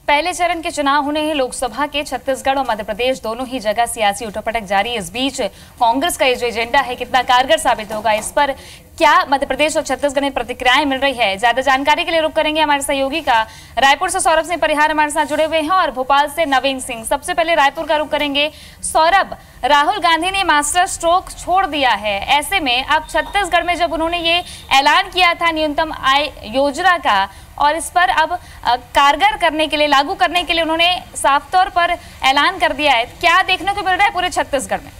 पहले चरण के चुनाव होने हैं लोकसभा के। छत्तीसगढ़ और मध्य प्रदेश दोनों ही जगह सियासी उठापटक जारी। इस बीच कांग्रेस का ये जो एजेंडा है कितना कारगर साबित होगा, इस पर क्या मध्य प्रदेश और छत्तीसगढ़ में प्रतिक्रियाएं मिल रही है। ज्यादा जानकारी के लिए रुख करेंगे हमारे सहयोगी का। रायपुर से सौरभ सिंह परिहार हमारे साथ जुड़े हुए हैं और भोपाल से नवीन सिंह। सबसे पहले रायपुर का रुख करेंगे। सौरभ, राहुल गांधी ने मास्टर स्ट्रोक छोड़ दिया है, ऐसे में अब छत्तीसगढ़ में जब उन्होंने ये ऐलान किया था न्यूनतम आय योजना का, और इस पर अब कारगर करने के लिए, लागू करने के लिए उन्होंने साफ तौर पर ऐलान कर दिया है, क्या देखने को मिल रहा है पूरे छत्तीसगढ़ में?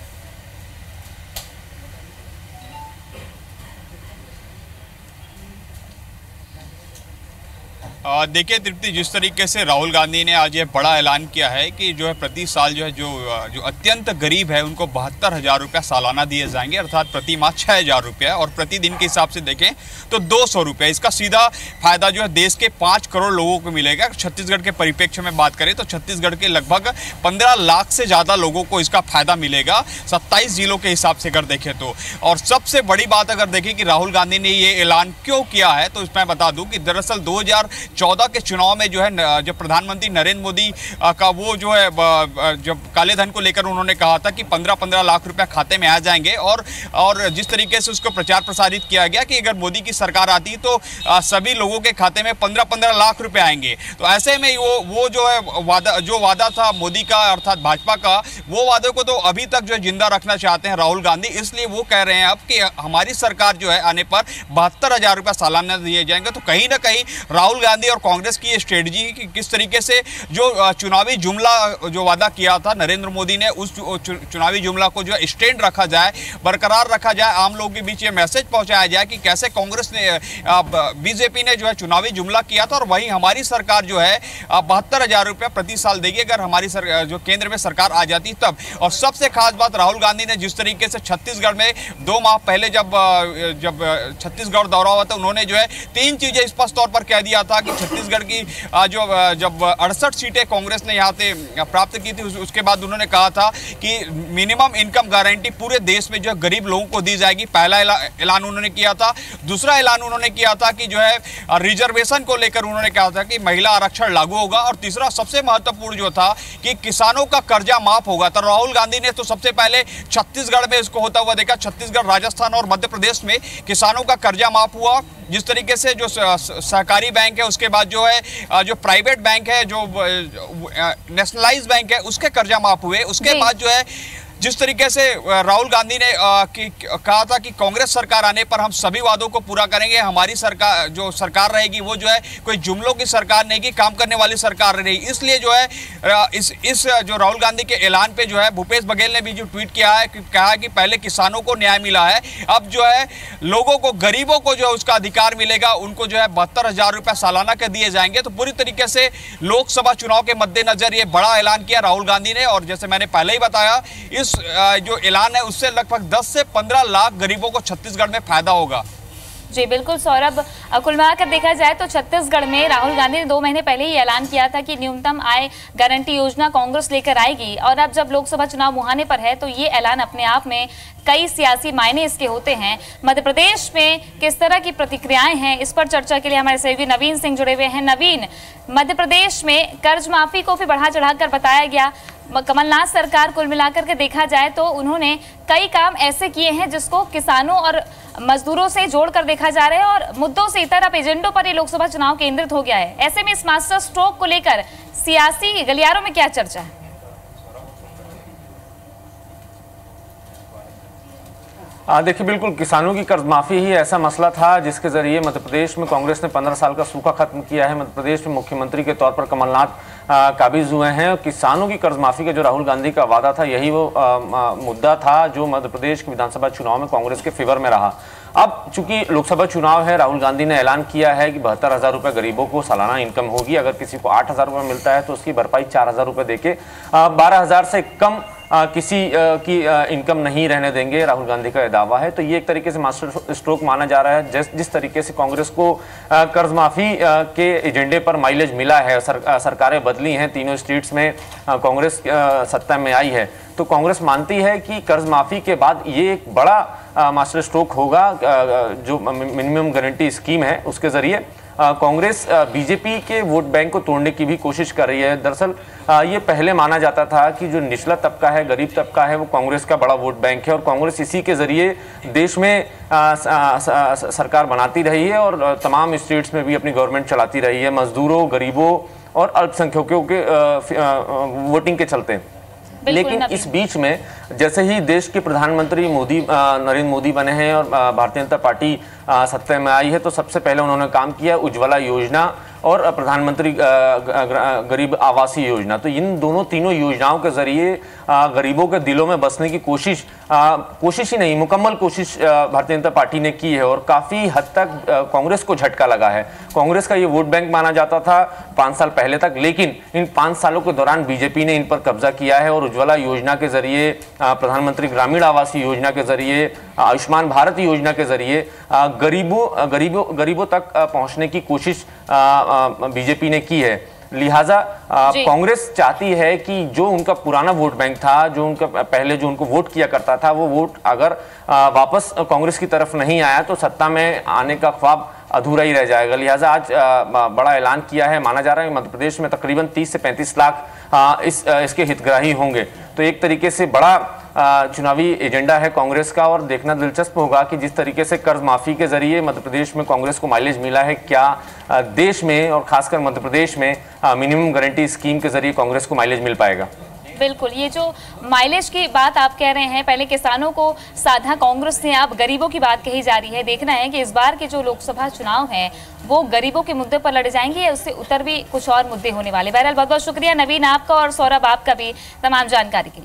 देखिए तृप्ति, जिस तरीके से राहुल गांधी ने आज ये बड़ा ऐलान किया है कि जो है प्रति साल जो है जो अत्यंत गरीब है उनको 72,000 रुपया सालाना दिए जाएंगे, अर्थात प्रति माह 6,000 रुपया, और प्रतिदिन के हिसाब से देखें तो 200 रुपया। इसका सीधा फायदा जो है देश के 5 करोड़ लोगों को मिलेगा। छत्तीसगढ़ के परिप्रेक्ष्य में बात करें तो छत्तीसगढ़ के लगभग 15 लाख से ज़्यादा लोगों को इसका फायदा मिलेगा 27 जिलों के हिसाब से अगर देखें तो। और सबसे बड़ी बात अगर देखें कि राहुल गांधी ने ये ऐलान क्यों किया है, तो इसमें बता दूं कि दरअसल 2014 के चुनाव में जो है जब प्रधानमंत्री नरेंद्र मोदी का वो जो है जब काले धन को लेकर उन्होंने कहा था कि 15-15 लाख रुपया खाते में आ जाएंगे, और जिस तरीके से उसको प्रचार प्रसारित किया गया कि अगर मोदी की सरकार आती तो सभी लोगों के खाते में 15-15 लाख रुपए आएंगे। तो ऐसे में वो जो है वादा था मोदी का अर्थात भाजपा का, वो वादे को तो अभी तक जो है जिंदा रखना चाहते हैं राहुल गांधी। इसलिए वो कह रहे हैं अब कि हमारी सरकार जो है आने पर 72,000 रुपया सालाना दिए जाएंगे। तो कहीं ना कहीं राहुल गांधी और कांग्रेस की ये स्ट्रेटजी कि किस तरीके से जो चुनावी जुमला जो वादा किया था नरेंद्र मोदी ने, उस चुनावी जुमला को जो स्टैंड रखा जाए, बरकरार रखा जाए, आम लोगों के बीच ये मैसेज पहुंचाया जाए कि कैसे कांग्रेस ने बीजेपी ने जो है चुनावी जुमला किया था और वही हमारी सरकार जो है 72,000 रुपया प्रति साल देगी अगर हमारी जो केंद्र में सरकार आ जाती तब। और सबसे खास बात राहुल गांधी ने जिस तरीके से छत्तीसगढ़ में 2 माह पहले जब छत्तीसगढ़ दौरा हुआ था, उन्होंने जो है 3 चीजें स्पष्ट तौर पर कह दिया था कि छत्तीसगढ़ की जो जब 68 सीटें कांग्रेस ने यहाँ से प्राप्त की थी, उसके बाद उन्होंने कहा था कि मिनिमम इनकम गारंटी पूरे देश में जो है गरीब लोगों को दी जाएगी। पहला ऐलान उन्होंने किया था। दूसरा ऐलान उन्होंने किया था कि जो है रिजर्वेशन को लेकर उन्होंने कहा था कि महिला आरक्षण लागू होगा, और तीसरा सबसे महत्वपूर्ण जो था कि किसानों का कर्जा माफ होगा। तो राहुल गांधी ने तो सबसे पहले छत्तीसगढ़ में इसको होता हुआ देखा। छत्तीसगढ़, राजस्थान और मध्य प्रदेश में किसानों का कर्जा माफ हुआ। जिस तरीके से जो सहकारी बैंक है, उसके बाद जो है जो प्राइवेट बैंक है, जो नेशनलाइज बैंक है, उसके कर्जा माफ हुए। उसके बाद जो है जिस तरीके से राहुल गांधी ने कहा था कि कांग्रेस सरकार आने पर हम सभी वादों को पूरा करेंगे, हमारी सरकार जो सरकार रहेगी वो जो है कोई जुमलों की सरकार नहीं की, काम करने वाली सरकार रहेगी। इसलिए जो है इस जो राहुल गांधी के ऐलान पे जो है भूपेश बघेल ने भी जो ट्वीट किया है, कहा है कि पहले किसानों को न्याय मिला है, अब जो है लोगों को, गरीबों को जो है उसका अधिकार मिलेगा, उनको जो है 72,000 रुपया सालाना के दिए जाएंगे। तो पूरी तरीके से लोकसभा चुनाव के मद्देनजर ये बड़ा ऐलान किया राहुल गांधी ने। और जैसे मैंने पहले ही बताया, इस जो ऐलान है उससे लगभग 10 से 15 लाख गरीबों को छत्तीसगढ़ में फायदा होगा। जी बिल्कुल सौरभ, कुल मिलाकर देखा जाए तो छत्तीसगढ़ में राहुल गांधी ने 2 महीने पहले ही ऐलान किया था कि न्यूनतम आय गारंटी योजना कांग्रेस लेकर आएगी, और अब जब लोकसभा चुनाव मुहाने पर है तो ये ऐलान अपने आप में कई सियासी मायने इसके होते हैं। मध्य प्रदेश में किस तरह की प्रतिक्रियाएं हैं, इस पर चर्चा के लिए हमारे सहयोगी नवीन सिंह जुड़े हुए हैं। नवीन, मध्य प्रदेश में कर्ज माफी को भी बढ़ा चढ़ाकर बताया गया। कमलनाथ सरकार कुल मिलाकर के देखा जाए तो उन्होंने कई काम ऐसे किए हैं जिसको किसानों और मजदूरों से जोड़कर देखा जा रहा है, और मुद्दों से इतर अब एजेंडों पर ये लोकसभा चुनाव केंद्रित हो गया है। ऐसे में इस मास्टर स्ट्रोक को लेकर सियासी गलियारों में क्या चर्चा है? देखिए, बिल्कुल किसानों की कर्ज माफी ही ऐसा मसला था जिसके जरिए मध्य प्रदेश में कांग्रेस ने 15 साल का सूखा खत्म किया है। मध्य प्रदेश में मुख्यमंत्री के तौर पर कमलनाथ काबिज हुए हैं। किसानों की कर्ज माफी का जो राहुल गांधी का वादा था, यही वो मुद्दा था जो मध्य प्रदेश के विधानसभा चुनाव में कांग्रेस के फेवर में रहा। अब चूंकि लोकसभा चुनाव है, राहुल गांधी ने ऐलान किया है कि 72,000 रुपये गरीबों को सालाना इनकम होगी। अगर किसी को 8,000 रुपये मिलता है तो उसकी भरपाई 4,000 रुपये देके 12,000 से कम किसी की इनकम नहीं रहने देंगे, राहुल गांधी का दावा है। तो ये एक तरीके से मास्टर स्ट्रोक माना जा रहा है। जिस तरीके से कांग्रेस को कर्ज माफी के एजेंडे पर माइलेज मिला है, सरकारें बदली हैं, तीनों स्टेट्स में कांग्रेस सत्ता में आई है, तो कांग्रेस मानती है कि कर्ज माफी के बाद ये एक बड़ा मास्टर स्ट्रोक होगा। जो मिनिमम गारंटी स्कीम है उसके जरिए कांग्रेस बीजेपी के वोट बैंक को तोड़ने की भी कोशिश कर रही है। दरअसल ये पहले माना जाता था कि जो निचला तबका है, गरीब तबका है, वो कांग्रेस का बड़ा वोट बैंक है और कांग्रेस इसी के जरिए देश में सरकार बनाती रही है और तमाम स्टेट्स में भी अपनी गवर्नमेंट चलाती रही है, मजदूरों, गरीबों और अल्पसंख्यकों के वोटिंग के चलते। लेकिन इस बीच में जैसे ही देश के प्रधानमंत्री नरेंद्र मोदी बने हैं और भारतीय जनता पार्टी सत्ता में आई है, तो सबसे पहले उन्होंने काम किया उज्ज्वला योजना और प्रधानमंत्री गरीब आवासीय योजना। तो इन तीनों योजनाओं के जरिए गरीबों के दिलों में बसने की कोशिश ही नहीं, मुकम्मल कोशिश भारतीय जनता पार्टी ने की है और काफ़ी हद तक कांग्रेस को झटका लगा है। कांग्रेस का ये वोट बैंक माना जाता था 5 साल पहले तक, लेकिन इन 5 सालों के दौरान बीजेपी ने इन पर कब्जा किया है और उज्ज्वला योजना के जरिए, प्रधानमंत्री ग्रामीण आवासीय योजना के जरिए, आयुष्मान भारत योजना के जरिए गरीबों तक पहुंचने की कोशिश बीजेपी ने की है। लिहाजा कांग्रेस चाहती है कि जो उनका पुराना वोट बैंक था, जो उनका पहले जो उनको वोट किया करता था, वो वोट अगर वापस कांग्रेस की तरफ नहीं आया तो सत्ता में आने का ख्वाब अधूरा ही रह जाएगा। लिहाजा आज बड़ा ऐलान किया है। माना जा रहा है कि मध्य प्रदेश में तकरीबन 30 से 35 लाख इसके हितग्राही होंगे। तो एक तरीके से बड़ा चुनावी एजेंडा है कांग्रेस का और देखना दिलचस्प होगा कि जिस तरीके से कर्ज माफी के जरिए मध्य प्रदेश में कांग्रेस को माइलेज मिला है, क्या देश में और खासकर मध्य प्रदेश में मिनिमम गारंटी स्कीम के जरिए कांग्रेस को माइलेज मिल पाएगा। बिल्कुल, ये जो माइलेज की बात आप कह रहे हैं, पहले किसानों को साधा कांग्रेस ने, अब गरीबों की बात कही जा रही है। देखना है कि इस बार के जो लोकसभा चुनाव हैं वो गरीबों के मुद्दे पर लड़े जाएंगे या उससे उतर भी कुछ और मुद्दे होने वाले। बहरहाल बहुत बहुत शुक्रिया नवीन आपका और सौरभ आपका भी तमाम जानकारी के लिए।